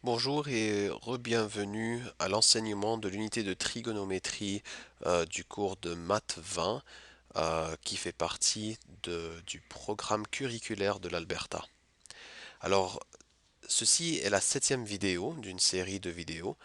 Bonjour et re-bienvenue à l'enseignement de l'unité de trigonométrie du cours de Maths 20 qui fait partie du programme curriculaire de l'Alberta. Alors, ceci est la septième vidéo d'une série de vidéos.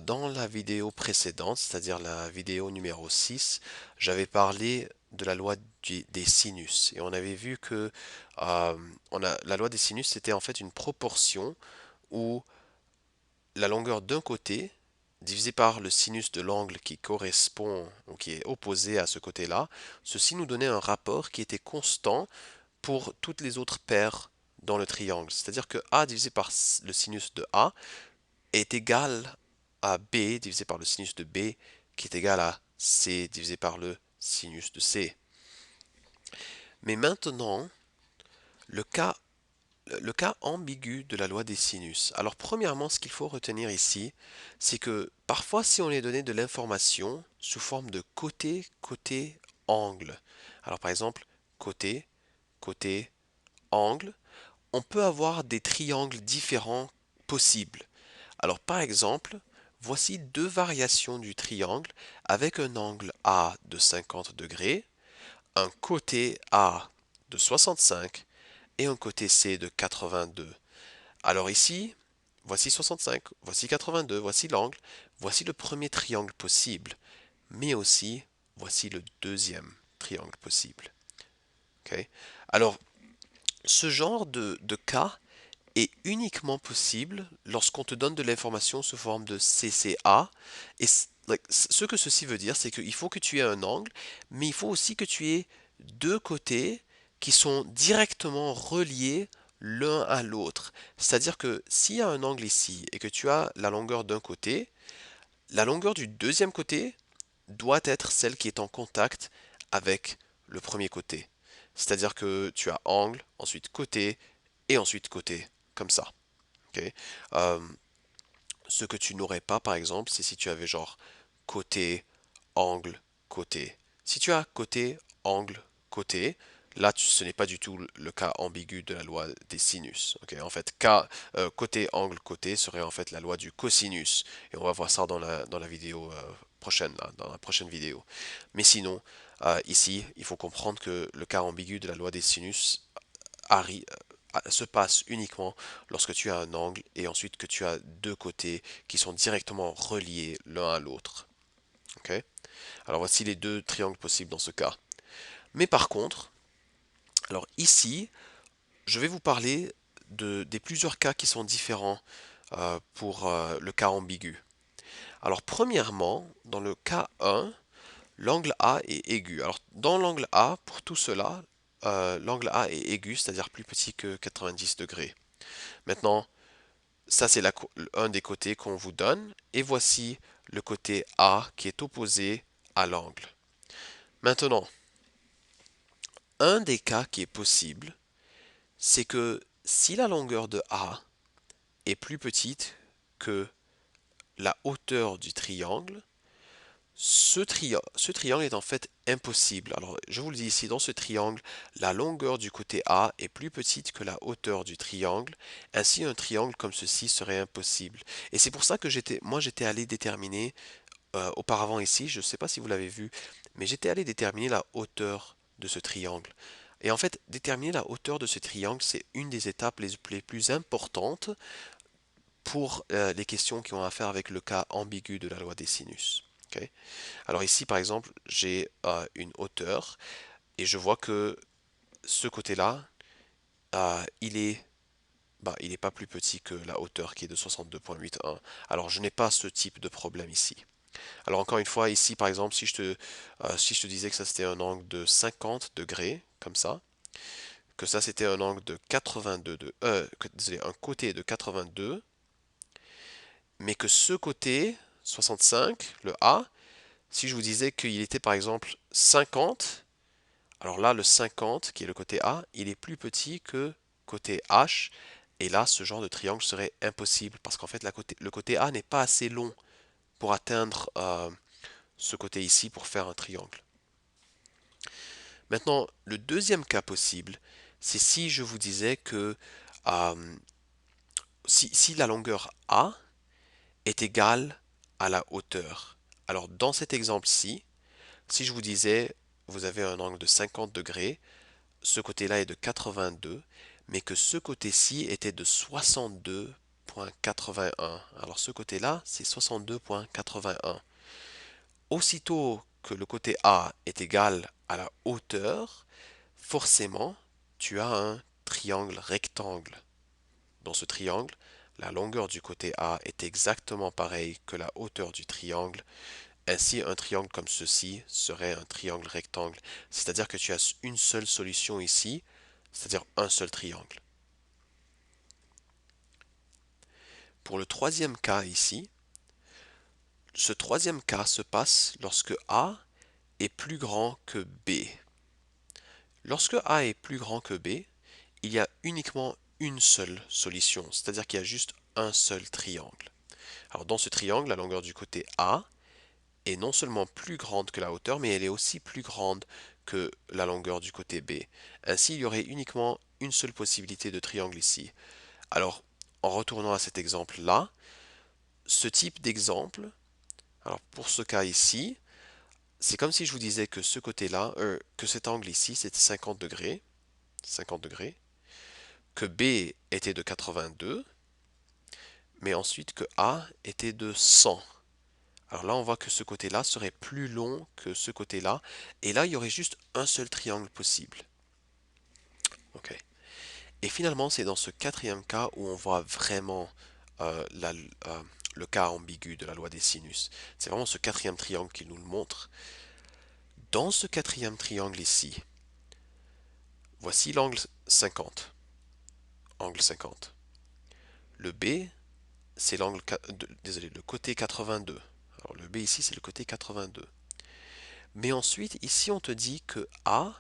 Dans la vidéo précédente, c'est-à-dire la vidéo numéro 6, j'avais parlé de la loi des sinus et on avait vu que la loi des sinus c'était en fait une proportion où la longueur d'un côté divisé par le sinus de l'angle qui correspond ou qui est opposé à ce côté-là, ceci nous donnait un rapport qui était constant pour toutes les autres paires dans le triangle. C'est-à-dire que A divisé par le sinus de A est égal à B divisé par le sinus de B qui est égal à C divisé par le sinus de C. Mais maintenant, le cas le cas ambigu de la loi des sinus. Alors premièrement, ce qu'il faut retenir ici, c'est que parfois si on est donné de l'information sous forme de côté, côté, angle. Alors par exemple, côté, côté, angle, on peut avoir des triangles différents possibles. Alors par exemple, voici deux variations du triangle avec un angle A de 50 degrés, un côté A de 65 et un côté C de 82. Alors ici, voici 65, voici 82, voici l'angle, voici le premier triangle possible, mais aussi voici le deuxième triangle possible. Ok. Alors, ce genre de cas est uniquement possible lorsqu'on te donne de l'information sous forme de CCA. Et ce que ceci veut dire, c'est qu'il faut que tu aies un angle, mais il faut aussi que tu aies deux côtés qui sont directement reliés l'un à l'autre. C'est-à-dire que s'il y a un angle ici et que tu as la longueur d'un côté, la longueur du deuxième côté doit être celle qui est en contact avec le premier côté. C'est-à-dire que tu as angle, ensuite côté et ensuite côté, comme ça. Ok. Euh, Ce que tu n'aurais pas, par exemple, c'est si tu avais genre côté, angle, côté. Si tu as côté, angle, côté, là, ce n'est pas du tout le cas ambigu de la loi des sinus. Ok. En fait, côté, angle, côté serait en fait la loi du cosinus. Et on va voir ça dans la vidéo prochaine, là, dans la prochaine vidéo. Mais sinon, ici, il faut comprendre que le cas ambigu de la loi des sinus se passe uniquement lorsque tu as un angle et ensuite que tu as deux côtés qui sont directement reliés l'un à l'autre. Ok. Alors voici les deux triangles possibles dans ce cas. Mais par contre, alors ici, je vais vous parler des plusieurs cas qui sont différents pour le cas ambigu. Alors premièrement, dans le cas 1, l'angle A est aigu. Alors dans l'angle A, pour tout cela, l'angle A est aigu, c'est-à-dire plus petit que 90 degrés. Maintenant, ça, c'est un des côtés qu'on vous donne. Et voici le côté A qui est opposé à l'angle. Maintenant, un des cas qui est possible, c'est que si la longueur de A est plus petite que la hauteur du triangle, ce triangle est en fait impossible. Alors, je vous le dis ici, dans ce triangle, la longueur du côté A est plus petite que la hauteur du triangle. Ainsi, un triangle comme ceci serait impossible. Et c'est pour ça que moi, j'étais allé déterminer auparavant ici, je ne sais pas si vous l'avez vu, mais j'étais allé déterminer la hauteur de ce triangle. Et en fait, déterminer la hauteur de ce triangle, c'est une des étapes les plus importantes pour les questions qui ont à faire avec le cas ambigu de la loi des sinus. Ok. Alors ici, par exemple, j'ai une hauteur et je vois que ce côté-là, il est pas plus petit que la hauteur qui est de 62,81. Alors je n'ai pas ce type de problème ici. Alors encore une fois, ici par exemple, si je te disais que ça c'était un angle de 50 degrés, comme ça, que ça c'était un angle de 82, désolé, un côté de 82, mais que ce côté, 65, le A, si je vous disais qu'il était par exemple 50, alors là le 50 qui est le côté A, il est plus petit que côté H, et là ce genre de triangle serait impossible parce qu'en fait le côté A n'est pas assez long pour atteindre ce côté ici pour faire un triangle. Maintenant, le deuxième cas possible, c'est si je vous disais que euh, si la longueur A est égale à la hauteur. Alors dans cet exemple-ci, si je vous disais, vous avez un angle de 50 degrés, ce côté-là est de 82, mais que ce côté-ci était de 62,81. Alors ce côté-là, c'est 62,81. Aussitôt que le côté A est égal à la hauteur, forcément, tu as un triangle rectangle. Dans ce triangle, la longueur du côté A est exactement pareille que la hauteur du triangle. Ainsi, un triangle comme ceci serait un triangle rectangle. C'est-à-dire que tu as une seule solution ici, c'est-à-dire un seul triangle. Pour le troisième cas ici, ce troisième cas se passe lorsque A est plus grand que B. Lorsque A est plus grand que B, il y a uniquement une seule solution, c'est-à-dire qu'il y a juste un seul triangle. Alors dans ce triangle, la longueur du côté A est non seulement plus grande que la hauteur, mais elle est aussi plus grande que la longueur du côté B. Ainsi, il y aurait uniquement une seule possibilité de triangle ici. Alors, en retournant à cet exemple-là, ce type d'exemple, alors pour ce cas ici, c'est comme si je vous disais que ce côté-là, que cet angle ici, c'était 50 degrés, que B était de 82, mais ensuite que A était de 100. Alors là, on voit que ce côté-là serait plus long que ce côté-là, et là, il y aurait juste un seul triangle possible. Ok. Et finalement, c'est dans ce quatrième cas où on voit vraiment euh, la- euh, le cas ambigu de la loi des sinus. C'est vraiment ce quatrième triangle qui nous le montre. Dans ce quatrième triangle ici, voici l'angle 50. Angle 50. Le B, c'est désolé, le côté 82. Alors le B ici, c'est le côté 82. Mais ensuite, ici, on te dit que A,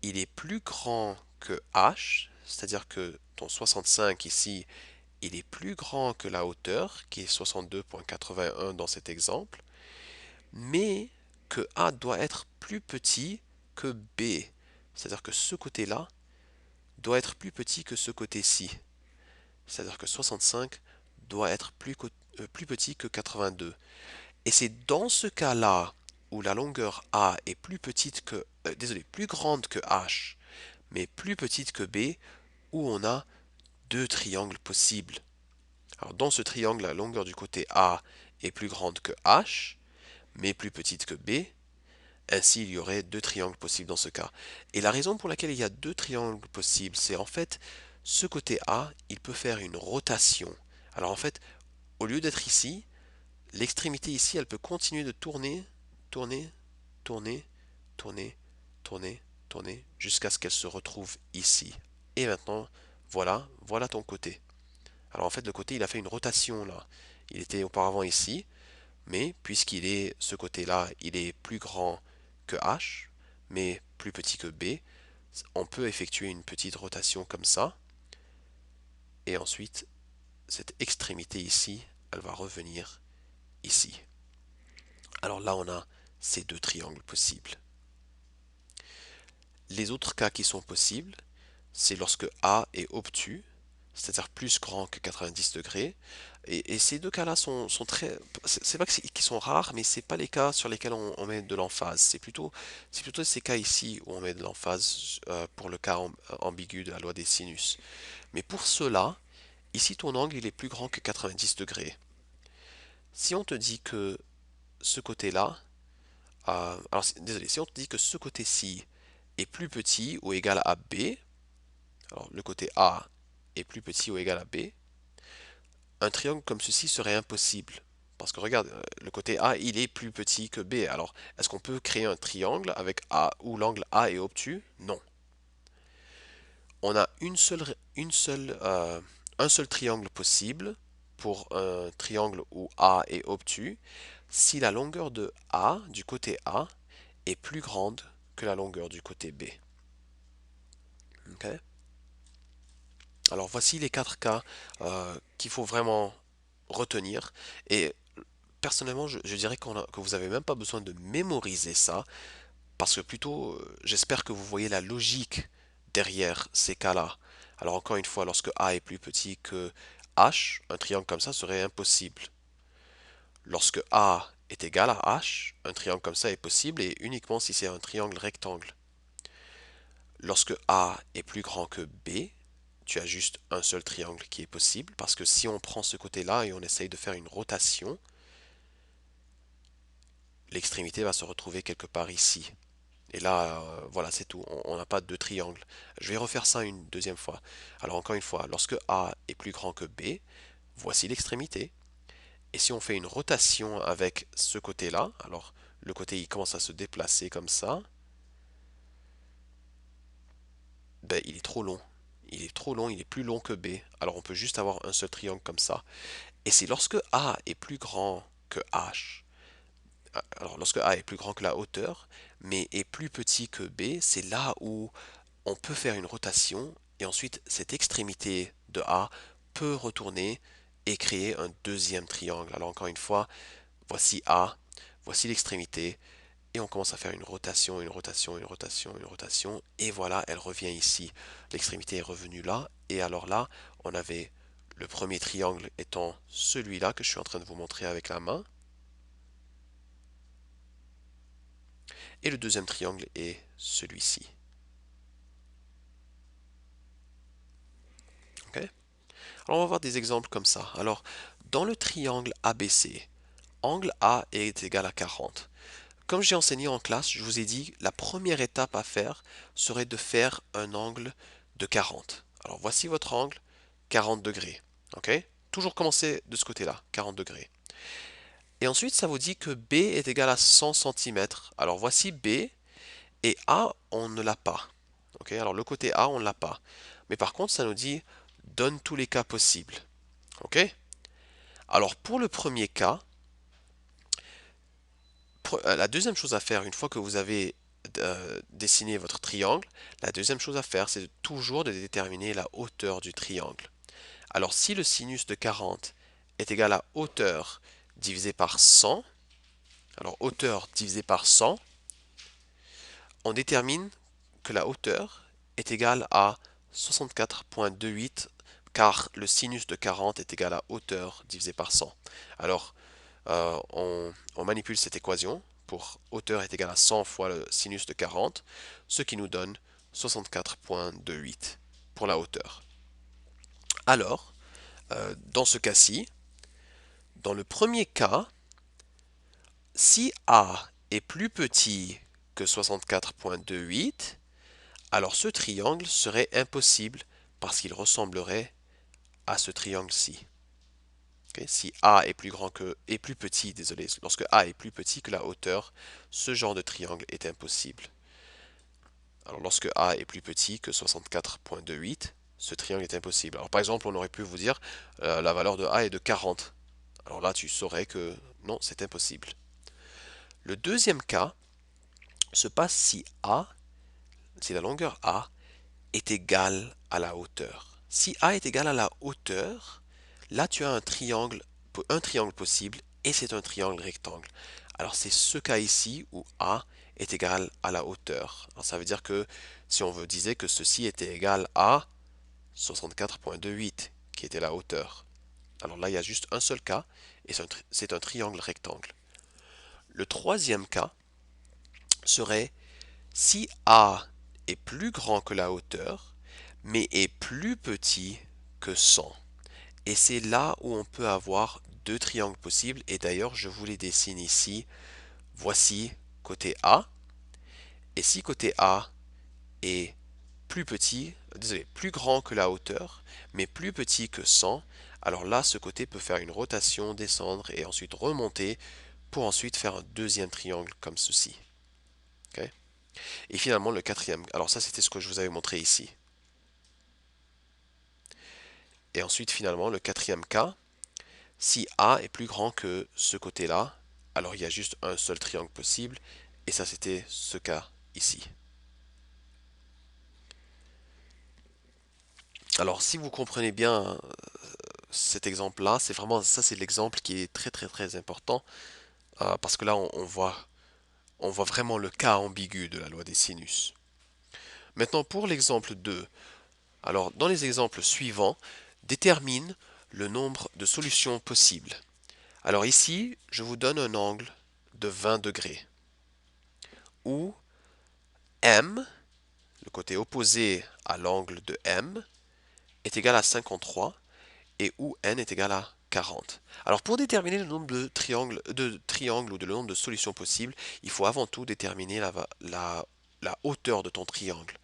il est plus grand que H, c'est-à-dire que ton 65 ici, il est plus grand que la hauteur, qui est 62,81 dans cet exemple, mais que A doit être plus petit que B. C'est-à-dire que ce côté-là doit être plus petit que ce côté-ci. C'est-à-dire que 65 doit être plus petit que 82. Et c'est dans ce cas-là où la longueur A est plus petite que, désolé, plus grande que H, mais plus petite que B, où on a deux triangles possibles. Alors dans ce triangle, la longueur du côté A est plus grande que H, mais plus petite que B. Ainsi, il y aurait deux triangles possibles dans ce cas. Et la raison pour laquelle il y a deux triangles possibles, c'est en fait, ce côté A, il peut faire une rotation. Alors en fait, au lieu d'être ici, l'extrémité ici, elle peut continuer de tourner, tourner, tourner, tourner, tourner, tourner, jusqu'à ce qu'elle se retrouve ici. Et maintenant, voilà ton côté. Alors en fait, le côté, il a fait une rotation là. Il était auparavant ici, mais puisqu'il est ce côté-là, il est plus grand que H, mais plus petit que B, on peut effectuer une petite rotation comme ça. Et ensuite, cette extrémité ici, elle va revenir ici. Alors là, on a ces deux triangles possibles. Les autres cas qui sont possibles, c'est lorsque A est obtus, c'est-à-dire plus grand que 90 degrés. Et ces deux cas-là sont très... C'est pas qu'ils sont rares, mais c'est pas les cas sur lesquels on met de l'emphase. C'est plutôt ces cas ici où on met de l'emphase pour le cas ambigu de la loi des sinus. Mais pour cela, ici ton angle il est plus grand que 90 degrés. Si on te dit que ce côté-là, alors désolé, si on te dit que ce côté-ci est plus petit ou égal à B, alors le côté A est plus petit ou égal à B, un triangle comme ceci serait impossible. Parce que regarde, le côté A, il est plus petit que B. Alors, est-ce qu'on peut créer un triangle avec A où l'angle A est obtus? Non. On a un seul triangle possible pour un triangle où A est obtus si la longueur de A, du côté A, est plus grande que la longueur du côté B. Ok. Alors voici les quatre cas qu'il faut vraiment retenir. Et personnellement, je dirais que vous n'avez même pas besoin de mémoriser ça, parce que plutôt, j'espère que vous voyez la logique derrière ces cas-là. Alors encore une fois, lorsque A est plus petit que H, un triangle comme ça serait impossible. Lorsque A est égal à H, un triangle comme ça est possible et uniquement si c'est un triangle rectangle. Lorsque A est plus grand que B, tu as juste un seul triangle qui est possible parce que si on prend ce côté-là et on essaye de faire une rotation, l'extrémité va se retrouver quelque part ici. Et là, voilà, c'est tout. On n'a pas de triangle. Je vais refaire ça une deuxième fois. Alors encore une fois, lorsque A est plus grand que B, voici l'extrémité. Et si on fait une rotation avec ce côté-là, alors le côté il commence à se déplacer comme ça, ben il est trop long. Il est trop long, il est plus long que B. Alors on peut juste avoir un seul triangle comme ça. Et c'est lorsque A est plus grand que H, alors lorsque A est plus grand que la hauteur, mais est plus petit que B, c'est là où on peut faire une rotation et ensuite cette extrémité de A peut retourner et créer un deuxième triangle. Alors encore une fois, voici A, voici l'extrémité et on commence à faire une rotation, une rotation, une rotation, une rotation et voilà, elle revient ici. L'extrémité est revenue là et alors là, on avait le premier triangle étant celui-là que je suis en train de vous montrer avec la main et le deuxième triangle est celui-ci. Ok. Alors on va voir des exemples comme ça. Alors, dans le triangle ABC, angle A est égal à 40. Comme j'ai enseigné en classe, je vous ai dit la première étape à faire serait de faire un angle de 40. Alors voici votre angle, 40 degrés. Ok. Toujours commencer de ce côté-là, 40 degrés. Et ensuite, ça vous dit que B est égal à 100 cm. Alors voici B et A, on ne l'a pas. Ok. Alors le côté A, on ne l'a pas. Mais par contre, ça nous dit donne tous les cas possibles. Ok. Alors pour le premier cas, la deuxième chose à faire, une fois que vous avez dessiné votre triangle, la deuxième chose à faire, c'est toujours de déterminer la hauteur du triangle. Alors si le sinus de 40 est égal à hauteur divisé par 100, alors hauteur divisé par 100, on détermine que la hauteur est égale à 64,28 car le sinus de 40 est égal à hauteur divisé par 100. Alors, on manipule cette équation pour hauteur est égal à 100 fois le sinus de 40, ce qui nous donne 64,28 pour la hauteur. Alors, dans ce cas-ci, dans le premier cas, si A est plus petit que 64,28, alors ce triangle serait impossible parce qu'il ressemblerait à ce triangle-ci. Okay? Si A est plus grand que, est plus petit, désolé, lorsque A est plus petit que la hauteur, ce genre de triangle est impossible. Alors lorsque A est plus petit que 64,28, ce triangle est impossible. Alors par exemple, on aurait pu vous dire la valeur de A est de 40. Alors là, tu saurais que non, c'est impossible. Le deuxième cas se passe si A, si la longueur A est égale à la hauteur. Si A est égal à la hauteur, là tu as un triangle possible et c'est un triangle rectangle. Alors c'est ce cas ici où A est égal à la hauteur. Alors ça veut dire que si on disait que ceci était égal à 64,28 qui était la hauteur. Alors là il y a juste un seul cas et c'est un triangle rectangle. Le troisième cas serait si A est plus grand que la hauteur, mais est plus petit que 100. Et c'est là où on peut avoir deux triangles possibles. Et d'ailleurs, je vous les dessine ici. Voici côté A. Et si côté A est plus petit, désolé, plus grand que la hauteur, mais plus petit que 100, alors là, ce côté peut faire une rotation, descendre et ensuite remonter pour ensuite faire un deuxième triangle comme ceci. Ok. Et finalement, le quatrième, alors ça c'était ce que je vous avais montré ici. Et ensuite, finalement, le quatrième cas, si A est plus grand que ce côté-là, alors il y a juste un seul triangle possible, et ça c'était ce cas ici. Alors si vous comprenez bien cet exemple-là, c'est vraiment ça, c'est l'exemple qui est très très très important, parce que là on voit vraiment le cas ambigu de la loi des sinus. Maintenant pour l'exemple 2, alors dans les exemples suivants, détermine le nombre de solutions possibles. Alors ici, je vous donne un angle de 20 degrés, où M, le côté opposé à l'angle de M, est égal à 53 et où n est égal à 40. Alors pour déterminer le nombre de triangles ou le nombre de solutions possibles, il faut avant tout déterminer la hauteur de ton triangle.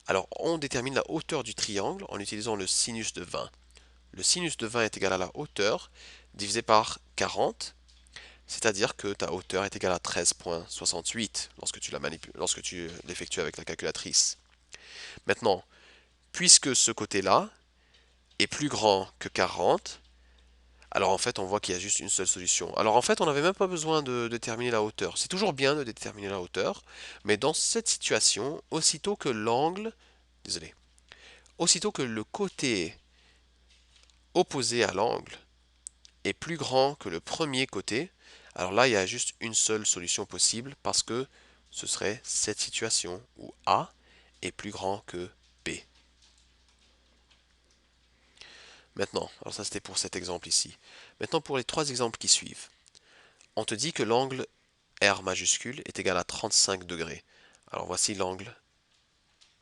Alors on détermine la hauteur du triangle en utilisant le sinus de 20. Le sinus de 20 est égal à la hauteur divisé par 40, c'est-à-dire que ta hauteur est égale à 13,68 lorsque tu l'effectues avec la calculatrice. Maintenant, puisque ce côté-là est plus grand que 40, alors en fait on voit qu'il y a juste une seule solution. Alors en fait on n'avait même pas besoin de déterminer la hauteur. C'est toujours bien de déterminer la hauteur, mais dans cette situation, désolé, aussitôt que le côté opposé à l'angle est plus grand que le premier côté, alors là il y a juste une seule solution possible parce que ce serait cette situation où A est plus grand que B. Maintenant, alors ça c'était pour cet exemple ici. Maintenant pour les trois exemples qui suivent. On te dit que l'angle R majuscule est égal à 35 degrés. Alors voici l'angle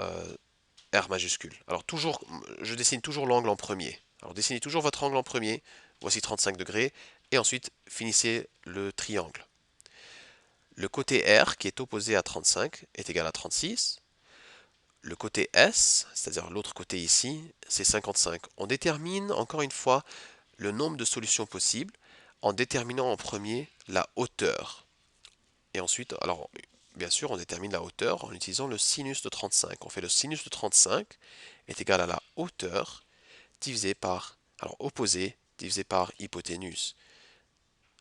R majuscule. Alors toujours, je dessine toujours l'angle en premier. Alors dessinez toujours votre angle en premier. Voici 35 degrés. Et ensuite, finissez le triangle. Le côté R, qui est opposé à 35, est égal à 36. Le côté S, c'est-à-dire l'autre côté ici, c'est 55. On détermine encore une fois le nombre de solutions possibles en déterminant en premier la hauteur. Et ensuite, alors, bien sûr, on détermine la hauteur en utilisant le sinus de 35. On fait le sinus de 35 est égal à la hauteur divisé par, alors opposé, divisé par hypoténuse.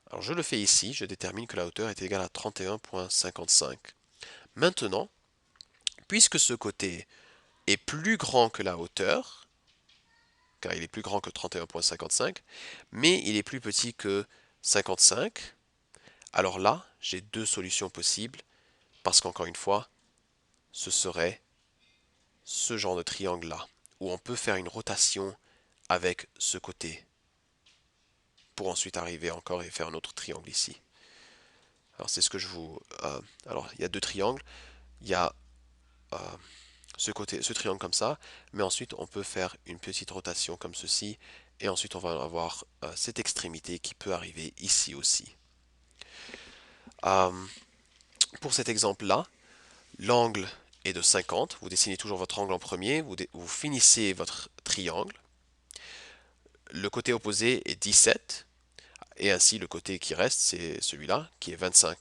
Alors je le fais ici, je détermine que la hauteur est égale à 31,55. Maintenant, puisque ce côté est plus grand que la hauteur, car il est plus grand que 31,55, mais il est plus petit que 55, alors là, j'ai deux solutions possibles, parce qu'encore une fois, ce serait ce genre de triangle-là, où on peut faire une rotation avec ce côté, pour ensuite arriver encore et faire un autre triangle ici. Alors c'est ce que je vous... alors il y a deux triangles, il y a euh, ce triangle comme ça, mais ensuite on peut faire une petite rotation comme ceci, et ensuite on va avoir cette extrémité qui peut arriver ici aussi. Euh, pour cet exemple-là, l'angle est de 50, vous dessinez toujours votre angle en premier, vous finissez votre triangle, le côté opposé est 17, et ainsi le côté qui reste, c'est celui-là, qui est 25.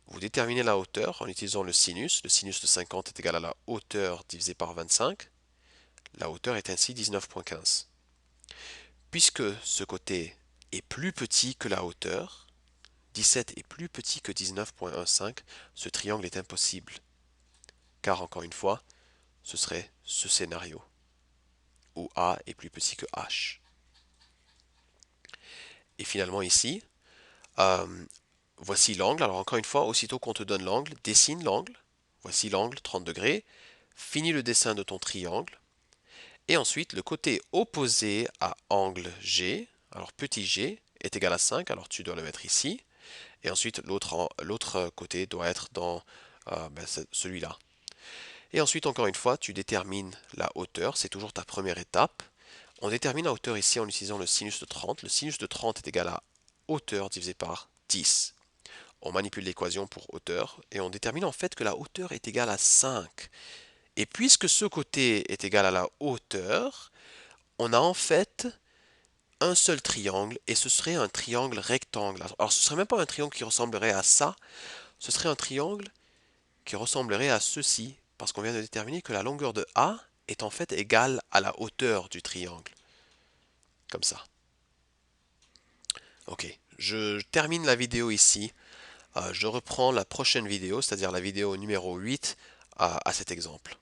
Vous déterminez la hauteur en utilisant le sinus de 50 est égal à la hauteur divisée par 25. La hauteur est ainsi 19,15. Puisque ce côté est plus petit que la hauteur, 17 est plus petit que 19,15, ce triangle est impossible. Car encore une fois, ce serait ce scénario, où A est plus petit que H. Et finalement ici, euh, voici l'angle. Alors encore une fois, aussitôt qu'on te donne l'angle, dessine l'angle. Voici l'angle, 30 degrés. Finis le dessin de ton triangle. Et ensuite, le côté opposé à angle G, alors petit g, est égal à 5, alors tu dois le mettre ici. Et ensuite, l'autre côté doit être dans celui-là. Et ensuite, encore une fois, tu détermines la hauteur, c'est toujours ta première étape. On détermine la hauteur ici en utilisant le sinus de 30. Le sinus de 30 est égal à hauteur divisé par 10. On manipule l'équation pour hauteur et on détermine en fait que la hauteur est égale à 5. Et puisque ce côté est égal à la hauteur, on a en fait un seul triangle et ce serait un triangle rectangle. Alors ce serait même pas un triangle qui ressemblerait à ça, ce serait un triangle qui ressemblerait à ceci, parce qu'on vient de déterminer que la longueur de A est en fait égale à la hauteur du triangle. Comme ça. Ok, je termine la vidéo ici. Je reprends la prochaine vidéo, c'est-à-dire la vidéo numéro 8, à cet exemple.